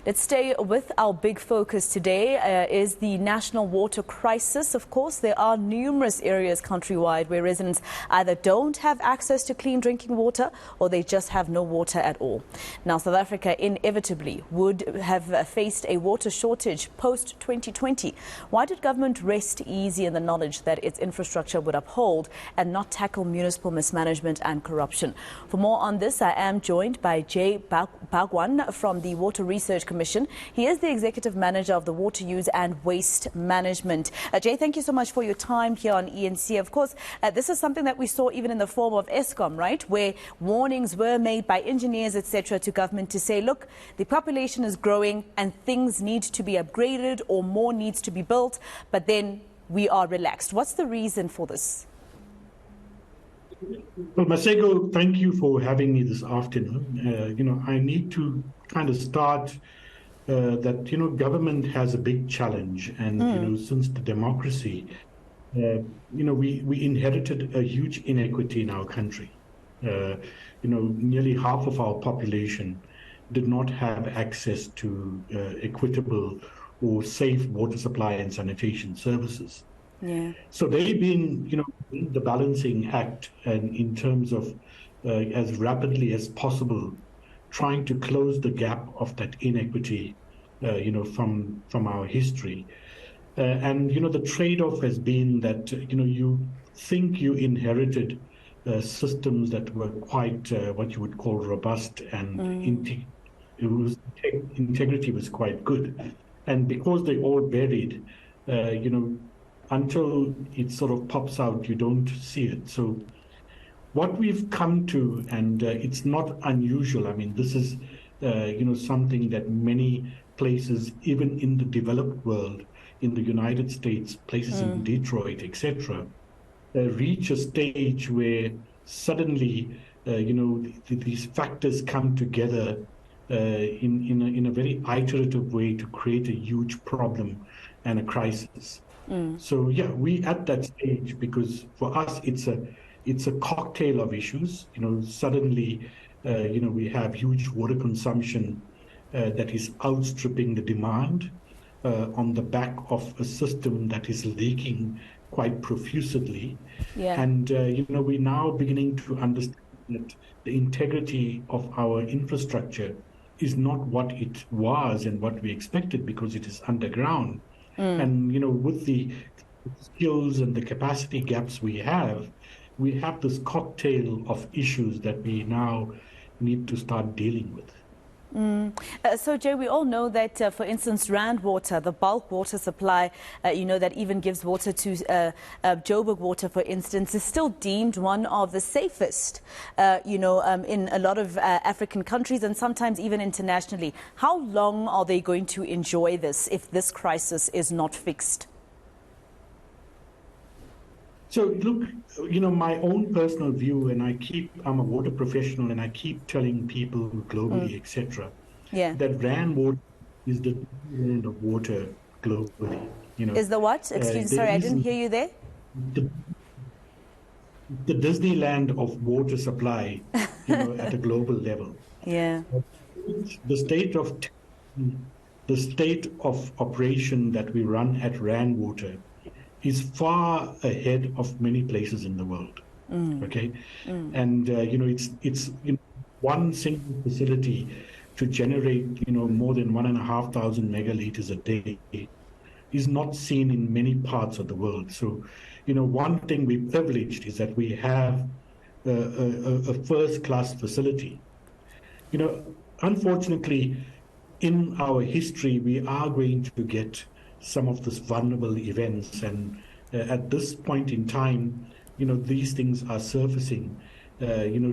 Let's stay with our big focus today is the national water crisis. Of course, there are numerous areas countrywide where residents either don't have access to clean drinking water or they just have no water at all. Now, South Africa inevitably would have faced a water shortage post-2020. Why did government rest easy in the knowledge that its infrastructure would uphold and not tackle municipal mismanagement and corruption? For more on this, I am joined by Bhagwan from the Water Research Commission. He is the Executive Manager of the Water Use and Waste Management. Jay, thank you so much for your time here on eNCA. Of course, this is something that we saw even in the form of Eskom, right, where warnings were made by engineers, etc., to government to say, look, the population is growing and things need to be upgraded or more needs to be built, but then we are relaxed. What's the reason for this? Well, Masego, thank you for having me this afternoon. I need to kind of start that, government has a big challenge. And, since the democracy, we inherited a huge inequity in our country. Nearly half of our population did not have access to equitable or safe water supply and sanitation services. Yeah. So they've been, the balancing act and in terms of as rapidly as possible, trying to close the gap of that inequity, from our history. The trade-off has been that, you think you inherited systems that were quite what you would call robust and integrity was quite good. And because they all varied, until it sort of pops out, you don't see it. So what we've come to, and it's not unusual. I mean, this is, something that many places, even in the developed world, in the United States, places in Detroit, etc., reach a stage where suddenly, these factors come together in a very iterative way to create a huge problem and a crisis. So yeah, we at that stage because for us it's a cocktail of issues. Suddenly, we have huge water consumption that is outstripping the demand on the back of a system that is leaking quite profusely. Yeah. And we're now beginning to understand that the integrity of our infrastructure is not what it was and what we expected because it is underground. And, with the skills and the capacity gaps we have this cocktail of issues that we now need to start dealing with. So, Jay, we all know that, for instance, Rand Water, the bulk water supply, that even gives water to Joburg Water, for instance, is still deemed one of the safest, in a lot of African countries and sometimes even internationally. How long are they going to enjoy this if this crisis is not fixed? So look, my own personal view, and I'm a water professional, and I keep telling people globally, etc., that Rand Water is the Disneyland of water globally. Is the what? Excuse me, sorry, I didn't hear you there. The Disneyland of water supply, at a global level. Yeah. The state of operation that we run at Rand Water is far ahead of many places in the world. Okay, and it's one single facility to generate more than 1,500 megaliters a day is not seen in many parts of the world. So one thing we're privileged is that we have a first-class facility. Unfortunately, in our history, we are going to get some of these vulnerable events, and at this point in time, these things are surfacing,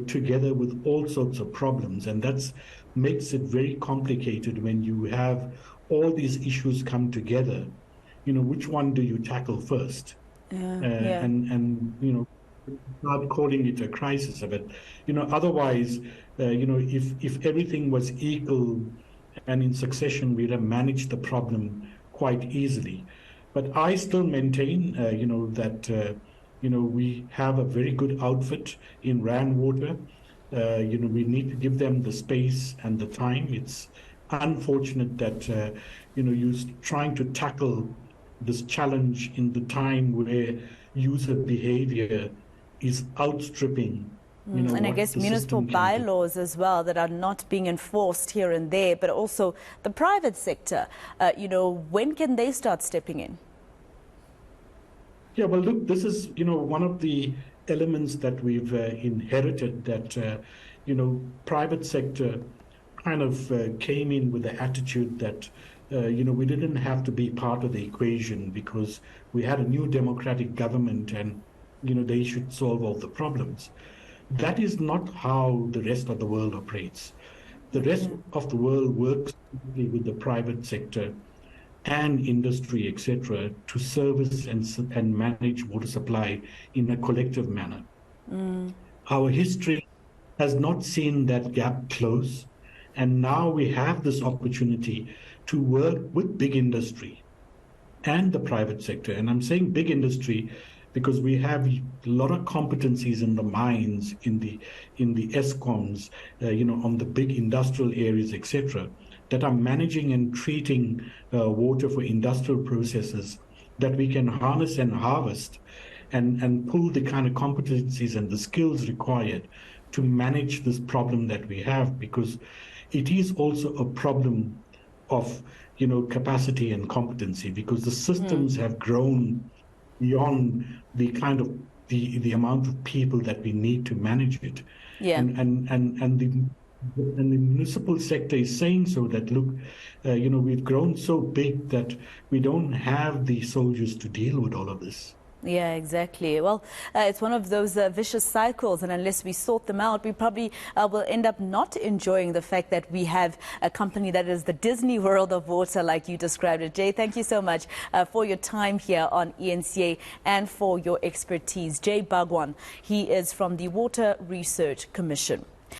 together with all sorts of problems, and that makes it very complicated when you have all these issues come together. Which one do you tackle first? And start calling it a crisis, but otherwise, if everything was equal and in succession, we'd have managed the problem quite easily. But I still maintain, that, we have a very good outfit in Rand Water. We need to give them the space and the time. It's unfortunate that you're trying to tackle this challenge in the time where user behavior is outstripping And I what guess the municipal system can do. bylaws as well that are not being enforced here and there, but also the private sector. When can they start stepping in? Yeah, well, look, this is one of the elements that we've inherited, that private sector kind of came in with the attitude that we didn't have to be part of the equation because we had a new democratic government and they should solve all the problems. That is not how the rest of the world operates. The rest of the world works with the private sector and industry, etc., to service and manage water supply in a collective manner. Our history has not seen that gap close, and now we have this opportunity to work with big industry and the private sector. And I'm saying big industry because we have a lot of competencies in the mines, in the ESCOMs, on the big industrial areas, etc., that are managing and treating water for industrial processes that we can harness and harvest and pull the kind of competencies and the skills required to manage this problem that we have, because it is also a problem of capacity and competency, because the systems have grown beyond the kind of the amount of people that we need to manage it. Yeah. And the municipal sector is saying so, that look, we've grown so big that we don't have the soldiers to deal with all of this. Yeah, exactly. Well, it's one of those vicious cycles, and unless we sort them out, we probably will end up not enjoying the fact that we have a company that is the Disney World of water, like you described it. Jay, thank you so much for your time here on eNCA and for your expertise. Jay Bhagwan, he is from the Water Research Commission.